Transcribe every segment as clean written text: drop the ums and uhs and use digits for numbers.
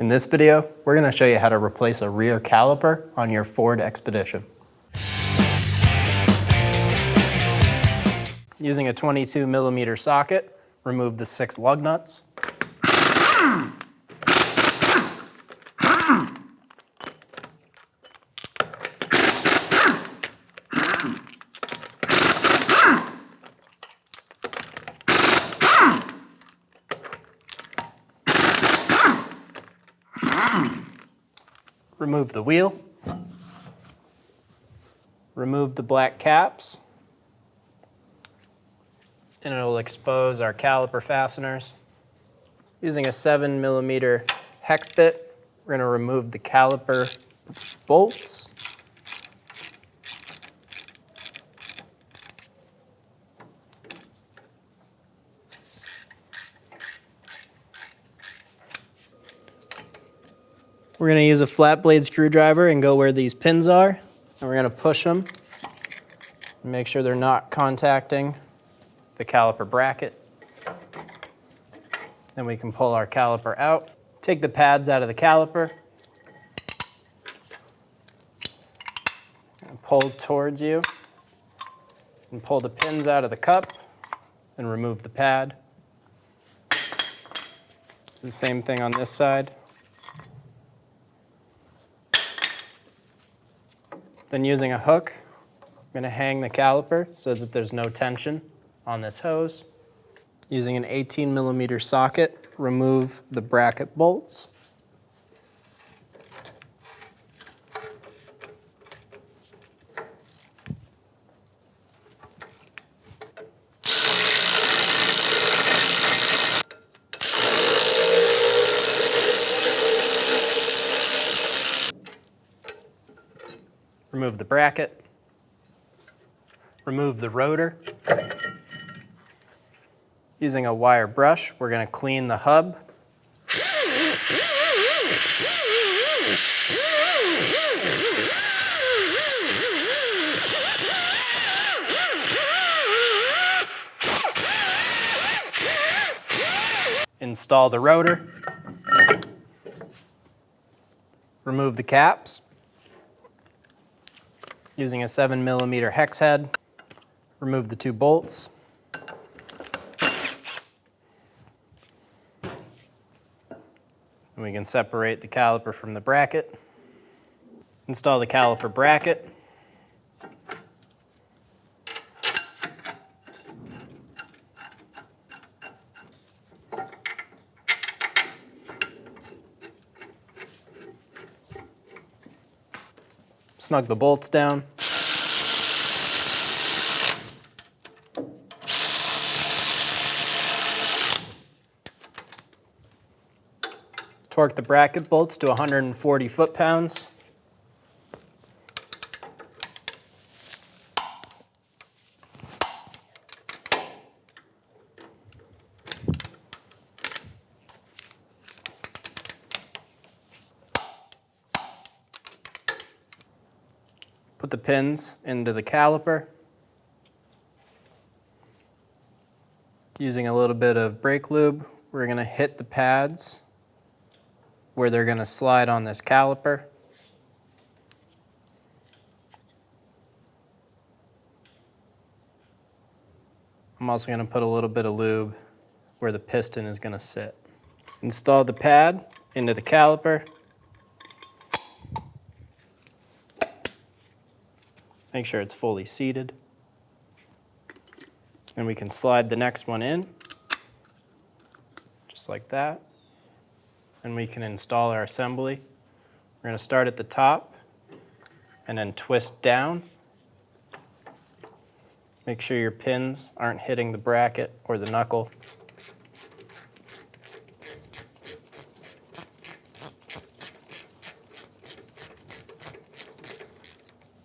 In this video, we're going to show you how to replace a rear caliper on your Ford Expedition. Using a 22mm socket, remove the 6 lug nuts. Remove the wheel. Remove the black caps. And it will expose our caliper fasteners. Using a 7mm hex bit, we're going to remove the caliper bolts. We're going to use a flat blade screwdriver and go where these pins are, and we're going to push them and make sure they're not contacting the caliper bracket. Then we can pull our caliper out. Take the pads out of the caliper and pull towards you, and pull the pins out of the cup and remove the pad. The same thing on this side. Then using a hook, I'm going to hang the caliper so that there's no tension on this hose. Using an 18mm socket, remove the bracket bolts. Remove the bracket. Remove the rotor. Using a wire brush, we're going to clean the hub. Install the rotor. Remove the caps. Using a 7mm hex head, remove the 2 bolts. And we can separate the caliper from the bracket. Install the caliper bracket. Snug the bolts down. Torque the bracket bolts to 140 foot-pounds. Put the pins into the caliper. Using a little bit of brake lube, we're going to hit the pads where they're going to slide on this caliper. I'm also going to put a little bit of lube where the piston is going to sit. Install the pad into the caliper. Make sure it's fully seated. And we can slide the next one in, just like that. And we can install our assembly. We're going to start at the top and then twist down. Make sure your pins aren't hitting the bracket or the knuckle.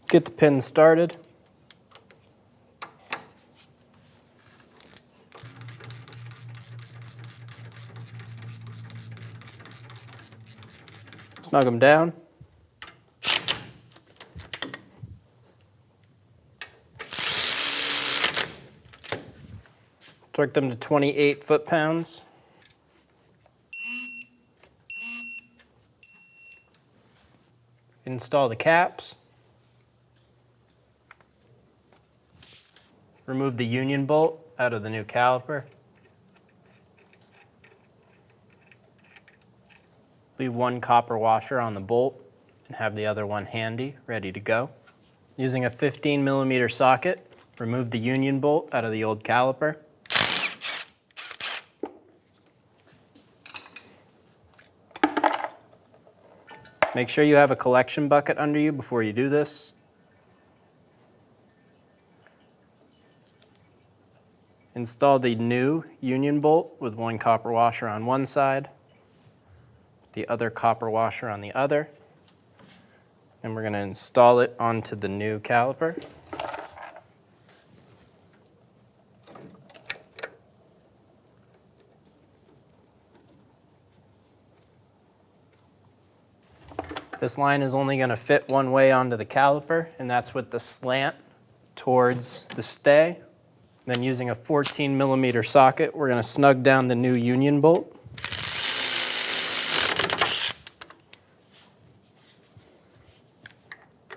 Get the pins started. Snug them down. Torque them to 28 foot-pounds. Install the caps. Remove the union bolt out of the new caliper. Leave one copper washer on the bolt and have the other one handy, ready to go. Using a 15mm socket, remove the union bolt out of the old caliper. Make sure you have a collection bucket under you before you do this. Install the new union bolt with one copper washer on one side, the other copper washer on the other, and we're going to install it onto the new caliper. This line is only going to fit one way onto the caliper, and that's with the slant towards the stay. Then using a 14mm socket, we're going to snug down the new union bolt.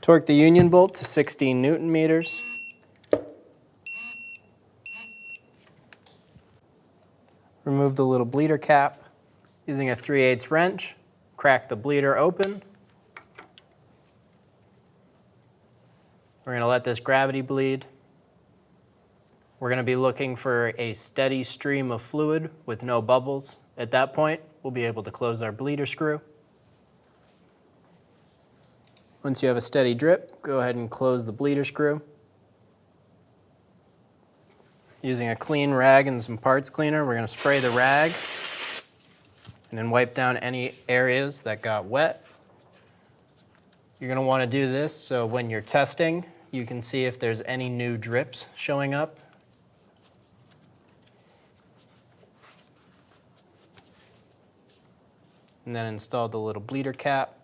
Torque the union bolt to 16 Newton meters. Remove the little bleeder cap. Using a 3/8 wrench, crack the bleeder open. We're going to let this gravity bleed. We're going to be looking for a steady stream of fluid with no bubbles. At that point, we'll be able to close our bleeder screw. Once you have a steady drip, go ahead and close the bleeder screw. Using a clean rag and some parts cleaner, we're going to spray the rag and then wipe down any areas that got wet. You're going to want to do this so when you're testing, you can see if there's any new drips showing up. And then install the little bleeder cap.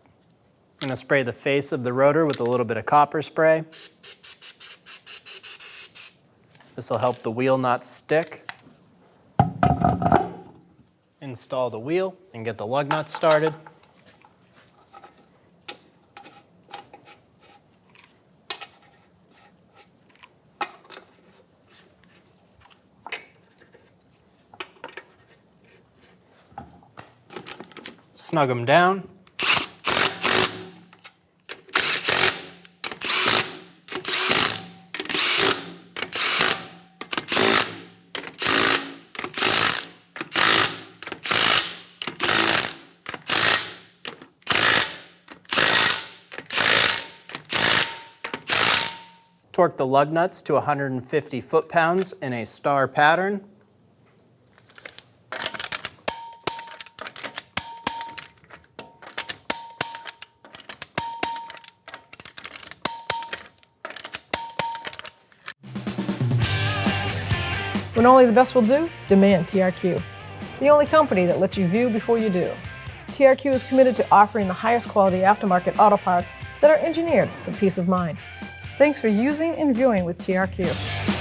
I'm going to spray the face of the rotor with a little bit of copper spray. This will help the wheel not stick. Install the wheel and get the lug nuts started. Snug them down. Torque the lug nuts to 150 foot-pounds in a star pattern. When only the best will do, demand TRQ. The only company that lets you view before you do. TRQ is committed to offering the highest quality aftermarket auto parts that are engineered for peace of mind. Thanks for using and viewing with TRQ.